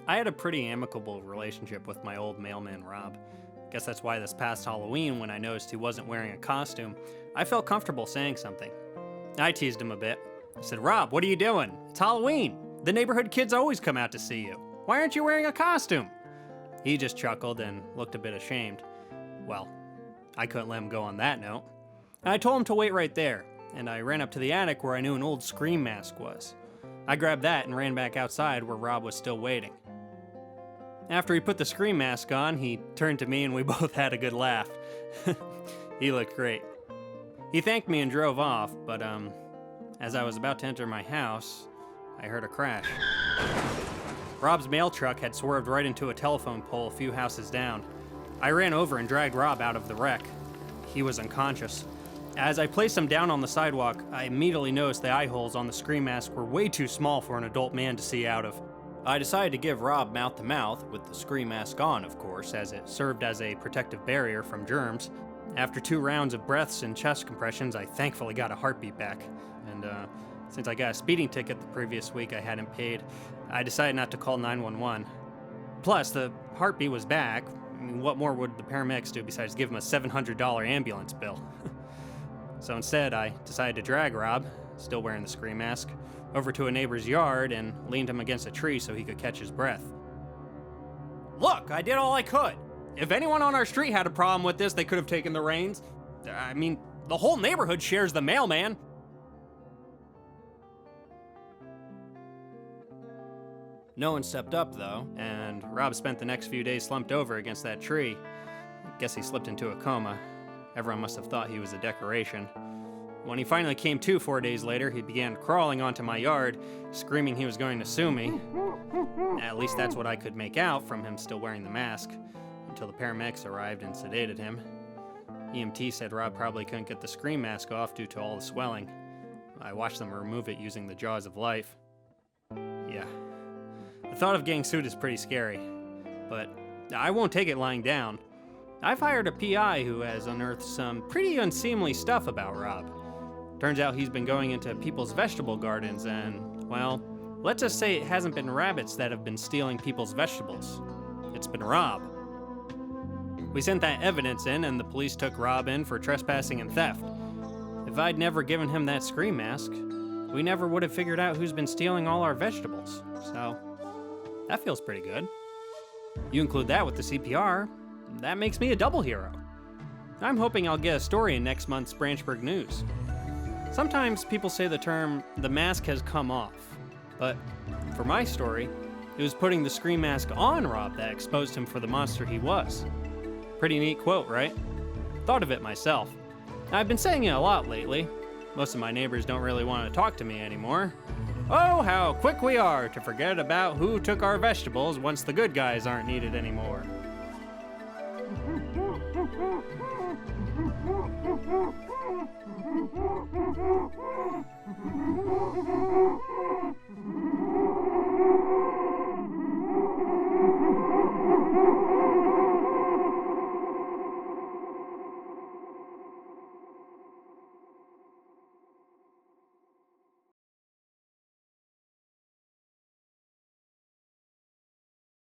I had a pretty amicable relationship with my old mailman, Rob. Guess that's why this past Halloween, when I noticed he wasn't wearing a costume, I felt comfortable saying something. I teased him a bit. I said, "Rob, what are you doing? It's Halloween. The neighborhood kids always come out to see you. Why aren't you wearing a costume?" He just chuckled and looked a bit ashamed. Well, I couldn't let him go on that note. I told him to wait right there, and I ran up to the attic where I knew an old scream mask was. I grabbed that and ran back outside where Rob was still waiting. After he put the scream mask on, he turned to me and we both had a good laugh. He looked great. He thanked me and drove off, but as I was about to enter my house, I heard a crash. Rob's mail truck had swerved right into a telephone pole a few houses down. I ran over and dragged Rob out of the wreck. He was unconscious. As I placed him down on the sidewalk, I immediately noticed the eye holes on the scream mask were way too small for an adult man to see out of. I decided to give Rob mouth-to-mouth, with the scream mask on, of course, as it served as a protective barrier from germs. After 2 rounds of breaths and chest compressions, I thankfully got a heartbeat back. And since I got a speeding ticket the previous week I hadn't paid, I decided not to call 911. Plus, the heartbeat was back. I mean, what more would the paramedics do besides give him a $700 ambulance bill? So instead, I decided to drag Rob, still wearing the scream mask, over to a neighbor's yard and leaned him against a tree so he could catch his breath. "Look, I did all I could. If anyone on our street had a problem with this, they could have taken the reins. I mean, the whole neighborhood shares the mailman." No one stepped up, though, and Rob spent the next few days slumped over against that tree. I guess he slipped into a coma. Everyone must have thought he was a decoration. When he finally came to 4 days later, he began crawling onto my yard, screaming he was going to sue me. At least that's what I could make out from him still wearing the mask, until the paramedics arrived and sedated him. EMT said Rob probably couldn't get the scream mask off due to all the swelling. I watched them remove it using the jaws of life. Yeah. The thought of getting sued is pretty scary, but I won't take it lying down. I've hired a PI who has unearthed some pretty unseemly stuff about Rob. Turns out he's been going into people's vegetable gardens and, well, let's just say it hasn't been rabbits that have been stealing people's vegetables. It's been Rob. We sent that evidence in and the police took Rob in for trespassing and theft. If I'd never given him that scream mask, we never would have figured out who's been stealing all our vegetables. So, that feels pretty good. You include that with the CPR, that makes me a double hero. I'm hoping I'll get a story in next month's Branchburg News. Sometimes people say the term, "the mask has come off," but for my story, it was putting the scream mask on Rob that exposed him for the monster he was. Pretty neat quote, right? Thought of it myself. I've been saying it a lot lately. Most of my neighbors don't really want to talk to me anymore. Oh, how quick we are to forget about who took our vegetables once the good guys aren't needed anymore.